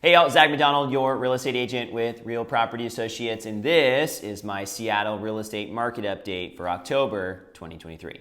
Hey y'all, Zach McDonald, your real estate agent with Real Property Associates, and this is my Seattle real estate market update for October 2023.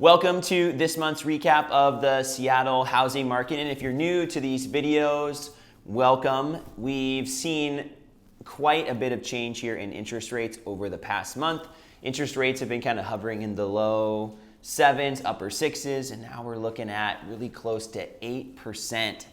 Welcome to this month's recap of the Seattle housing market, and if you're new to these videos, welcome. We've seen quite a bit of change here in interest rates over the past month. Interest rates have been kind of hovering in the low 7s, upper 6s, and now we're looking at really close to 8%,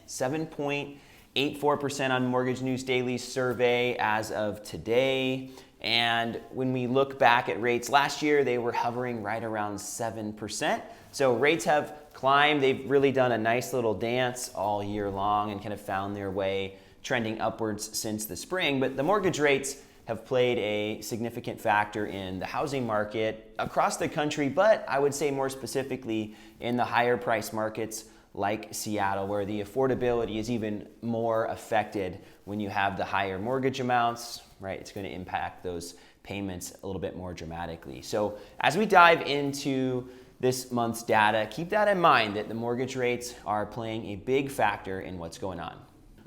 7.84% on Mortgage News Daily's survey as of today. And when we look back at rates last year, they were hovering right around 7%. So rates have climbed. They've really done a nice little dance all year long and kind of found their way trending upwards since the spring. But the mortgage rates have played a significant factor in the housing market across the country, but I would say more specifically in the higher price markets like Seattle, where the affordability is even more affected when you have the higher mortgage amounts, right? It's going to impact those payments a little bit more dramatically. So as we dive into this month's data, keep that in mind that the mortgage rates are playing a big factor in what's going on.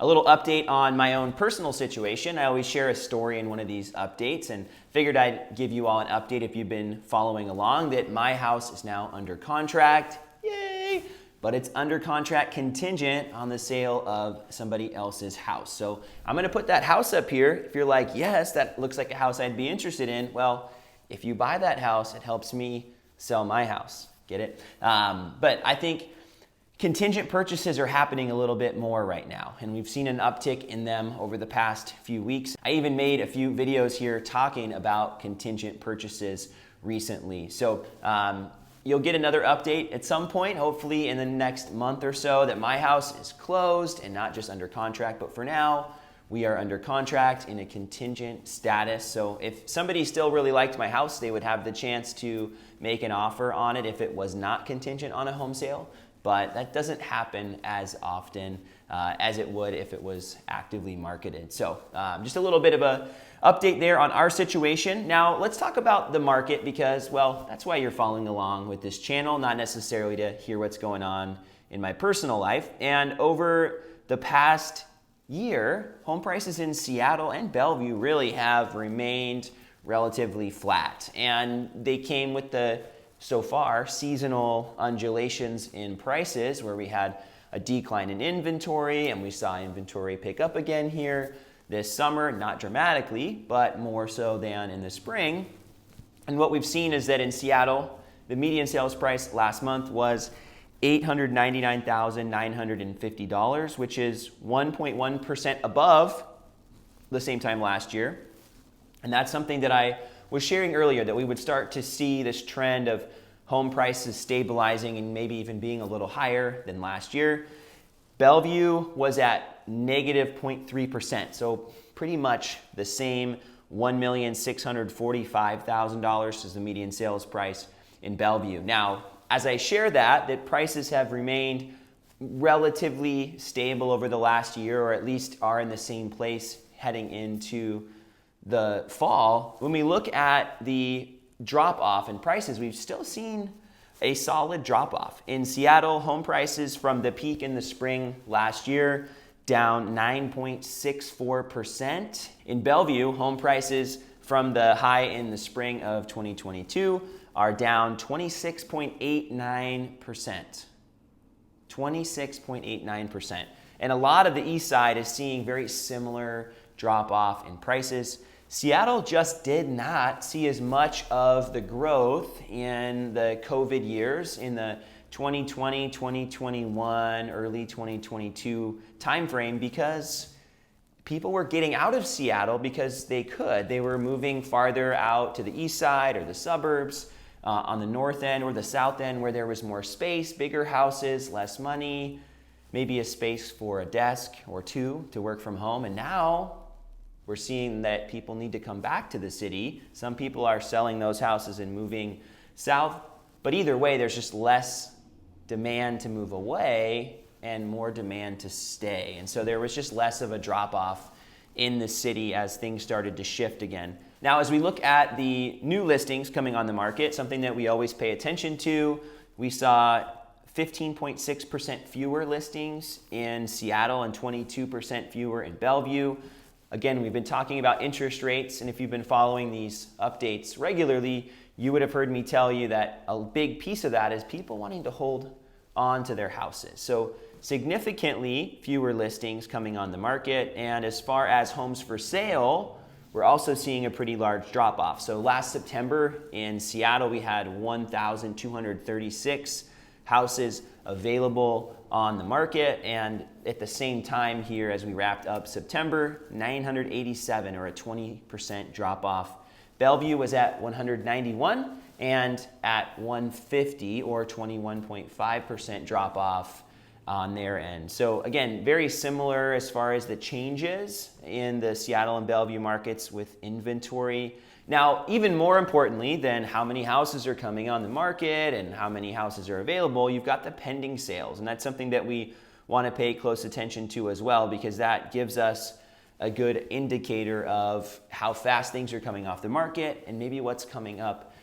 A little update on my own personal situation. I always share a story in one of these updates and figured I'd give you all an update if you've been following along that my house is now under contract. Yay! But it's under contract contingent on the sale of somebody else's house. So I'm gonna put that house up here. If you're like, yes, that looks like a house I'd be interested in. Well, if you buy that house, it helps me sell my house. Get it? But I think contingent purchases are happening a little bit more right now, and we've seen an uptick in them over the past few weeks. I even made a few videos here talking about contingent purchases recently. So you'll get another update at some point, hopefully in the next month or so, that my house is closed and not just under contract, but for now, we are under contract in a contingent status. So if somebody still really liked my house, they would have the chance to make an offer on it if it was not contingent on a home sale. But that doesn't happen as often as it would if it was actively marketed. So just a little bit of a update there on our situation. Now let's talk about the market because, well, that's why you're following along with this channel, not necessarily to hear what's going on in my personal life. And over the past year, home prices in Seattle and Bellevue really have remained relatively flat. And they came with the so far seasonal undulations in prices where we had a decline in inventory and we saw inventory pick up again here this summer, not dramatically, but more so than in the spring. And what we've seen is that in Seattle, the median sales price last month was $899,950, which is 1.1% above the same time last year. And that's something that I was sharing earlier, that we would start to see this trend of home prices stabilizing and maybe even being a little higher than last year. Bellevue was at negative 0.3%, so pretty much the same $1,645,000 is the median sales price in Bellevue. Now, as I share that prices have remained relatively stable over the last year, or at least are in the same place heading into the fall, when we look at the drop off in prices, we've still seen a solid drop off. In Seattle, home prices from the peak in the spring last year down 9.64%. In Bellevue, home prices from the high in the spring of 2022 are down 26.89%. 26.89%. And a lot of the east side is seeing very similar drop off in prices. Seattle just did not see as much of the growth in the COVID years in the 2020, 2021, early 2022 timeframe because people were getting out of Seattle because they could. They were moving farther out to the east side or the suburbs on the north end or the south end where there was more space, bigger houses, less money, maybe a space for a desk or two to work from home. And now we're seeing that people need to come back to the city. Some people are selling those houses and moving south. But either way, there's just less demand to move away and more demand to stay. And so there was just less of a drop-off in the city as things started to shift again. Now, as we look at the new listings coming on the market, something that we always pay attention to, we saw 15.6% fewer listings in Seattle and 22% fewer in Bellevue. Again, we've been talking about interest rates, and if you've been following these updates regularly, you would have heard me tell you that a big piece of that is people wanting to hold on to their houses. So significantly fewer listings coming on the market, and as far as homes for sale, we're also seeing a pretty large drop off. So last September in Seattle, we had 1,236 houses available on the market, and at the same time here as we wrapped up September, 987, or a 20% drop off. Bellevue was at 191 and at 150, or 21.5% drop off on their end. So again, very similar as far as the changes in the Seattle and Bellevue markets with inventory. Now, even more importantly than how many houses are coming on the market and how many houses are available, you've got the pending sales. And that's something that we want to pay close attention to as well, because that gives us a good indicator of how fast things are coming off the market and maybe what's coming up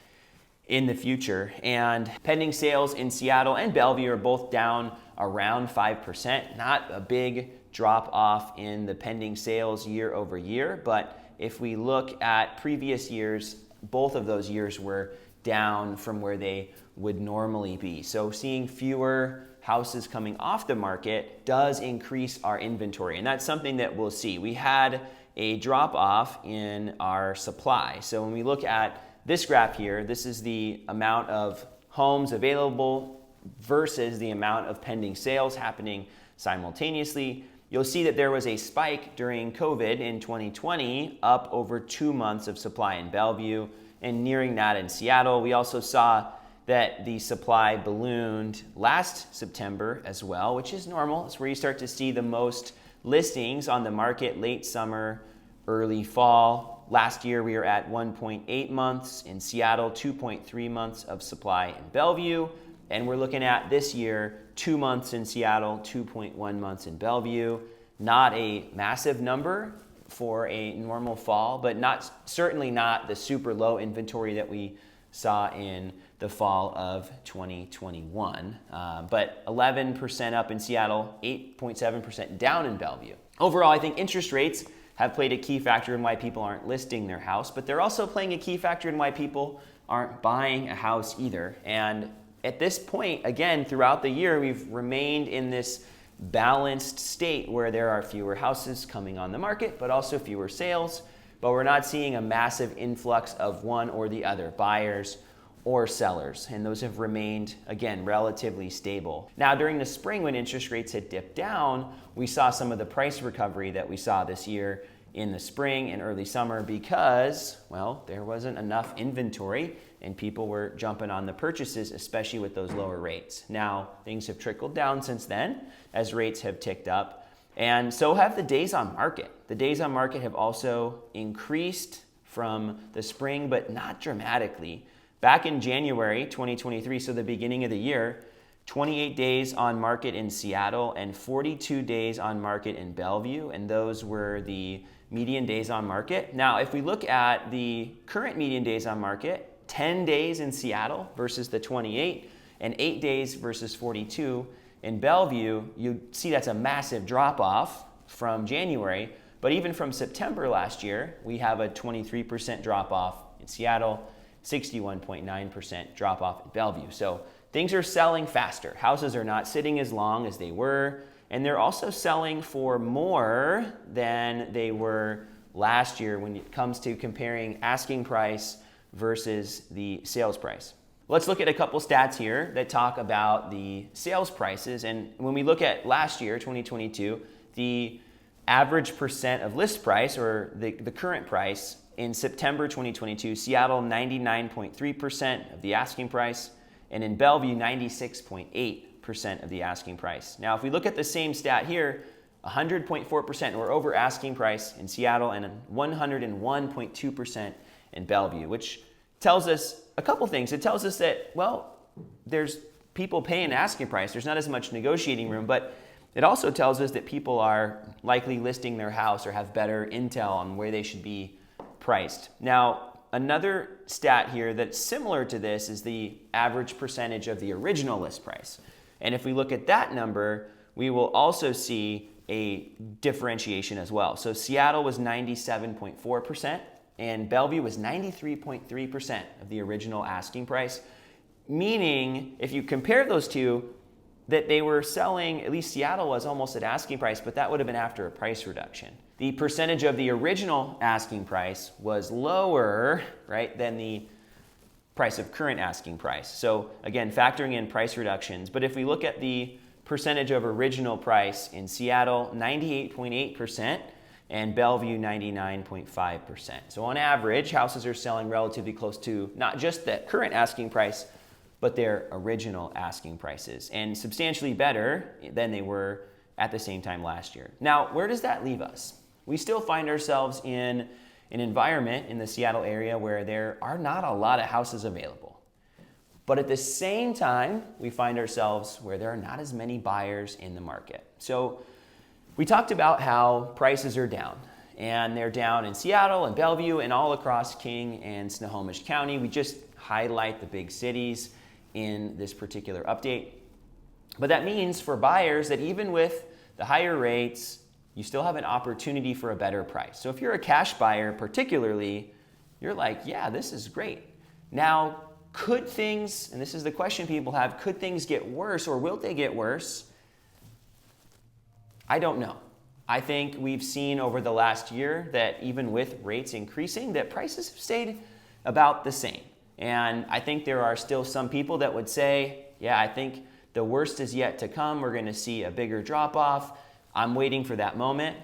in the future. And pending sales in Seattle and Bellevue are both down around 5%. Not a big drop off in the pending sales year over year, but if we look at previous years, both of those years were down from where they would normally be. So seeing fewer houses coming off the market does increase our inventory, and that's something that we'll see. We had a drop off in our supply. So when we look at this graph here, this is the amount of homes available versus the amount of pending sales happening simultaneously. You'll see that there was a spike during COVID in 2020, up over 2 months of supply in Bellevue and nearing that in Seattle. We also saw that the supply ballooned last September as well, which is normal. It's where you start to see the most listings on the market late summer, early fall. Last year we were at 1.8 months in Seattle, 2.3 months of supply in Bellevue. And we're looking at this year, 2 months in Seattle, 2.1 months in Bellevue. Not a massive number for a normal fall, but certainly not the super low inventory that we saw in the fall of 2021. But 11% up in Seattle, 8.7% down in Bellevue. Overall, I think interest rates have played a key factor in why people aren't listing their house, but they're also playing a key factor in why people aren't buying a house either. And at this point, again, throughout the year, we've remained in this balanced state where there are fewer houses coming on the market, but also fewer sales. But we're not seeing a massive influx of one or the other, buyers or sellers. And those have remained, again, relatively stable. Now, during the spring, when interest rates had dipped down, we saw some of the price recovery that we saw this year in the spring and early summer because, well, there wasn't enough inventory and people were jumping on the purchases, especially with those lower rates. Now, things have trickled down since then as rates have ticked up, and so have the days on market. The days on market have also increased from the spring, but not dramatically. Back in January 2023, so the beginning of the year, 28 days on market in Seattle and 42 days on market in Bellevue, and those were the median days on market. Now, if we look at the current median days on market, 10 days in Seattle versus the 28, and 8 days versus 42 in Bellevue, you see that's a massive drop off from January. But even from September last year, we have a 23% drop off in Seattle, 61.9% drop off in Bellevue. So things are selling faster. Houses are not sitting as long as they were, and they're also selling for more than they were last year when it comes to comparing asking price versus the sales price. Let's look at a couple stats here that talk about the sales prices. And when we look at last year, 2022, the average percent of list price, or the current price, in September 2022, Seattle 99.3% of the asking price, and in Bellevue 96.8% of the asking price. Now, if we look at the same stat here, 100.4% we're over asking price in Seattle and 101.2% in Bellevue, which tells us a couple things. It tells us that, well, there's people paying asking price. There's not as much negotiating room, but it also tells us that people are likely listing their house or have better intel on where they should be priced. Now, another stat here that's similar to this is the average percentage of the original list price. And if we look at that number, we will also see a differentiation as well. So Seattle was 97.4% and Bellevue was 93.3% of the original asking price, meaning if you compare those two, that they were selling, at least Seattle was almost at asking price, but that would have been after a price reduction. The percentage of the original asking price was lower, right, than the price of current asking price. So again, factoring in price reductions. But if we look at the percentage of original price in Seattle, 98.8%, and Bellevue, 99.5%. So on average, houses are selling relatively close to not just the current asking price, but their original asking prices, and substantially better than they were at the same time last year. Now, where does that leave us? We still find ourselves in an environment in the Seattle area where there are not a lot of houses available. But at the same time, we find ourselves where there are not as many buyers in the market. So we talked about how prices are down, and they're down in Seattle and Bellevue and all across King and Snohomish County. We just highlight the big cities in this particular update. But that means for buyers that even with the higher rates, you still have an opportunity for a better price. So if you're a cash buyer particularly, you're like, yeah, this is great. Now, could things, and this is the question people have, could things get worse or will they get worse? I don't know. I think we've seen over the last year that even with rates increasing, that prices have stayed about the same. And I think there are still some people that would say, yeah, I think the worst is yet to come. We're going to see a bigger drop off. I'm waiting for that moment.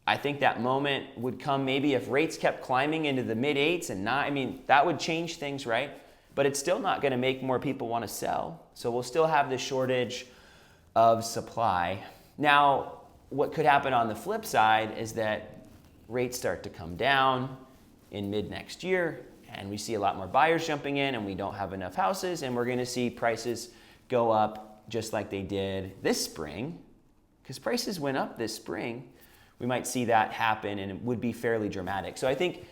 I think that moment would come maybe if rates kept climbing into the mid-8s and not, I mean, that would change things, right? But it's still not going to make more people want to sell. So we'll still have this shortage of supply. Now, what could happen on the flip side is that rates start to come down in mid next year, and we see a lot more buyers jumping in, and we don't have enough houses, and we're going to see prices go up just like they did this spring, because prices went up this spring. We might see that happen, and it would be fairly dramatic. So I think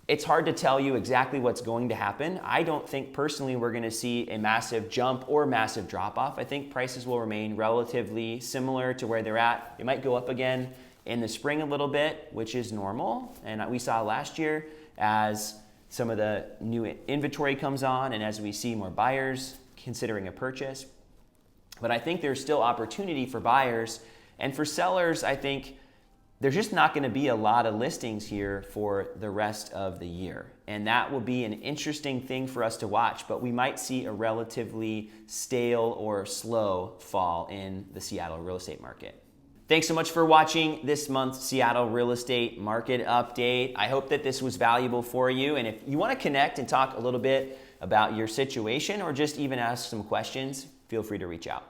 it's hard to tell you exactly what's going to happen. I don't think personally we're going to see a massive jump or massive drop off. I think prices will remain relatively similar to where they're at. They might go up again in the spring a little bit, which is normal. And we saw last year as some of the new inventory comes on and as we see more buyers considering a purchase. But I think there's still opportunity for buyers, and for sellers, I think there's just not going to be a lot of listings here for the rest of the year. And that will be an interesting thing for us to watch, but we might see a relatively stale or slow fall in the Seattle real estate market. Thanks so much for watching this month's Seattle real estate market update. I hope that this was valuable for you. And if you want to connect and talk a little bit about your situation or just even ask some questions, feel free to reach out.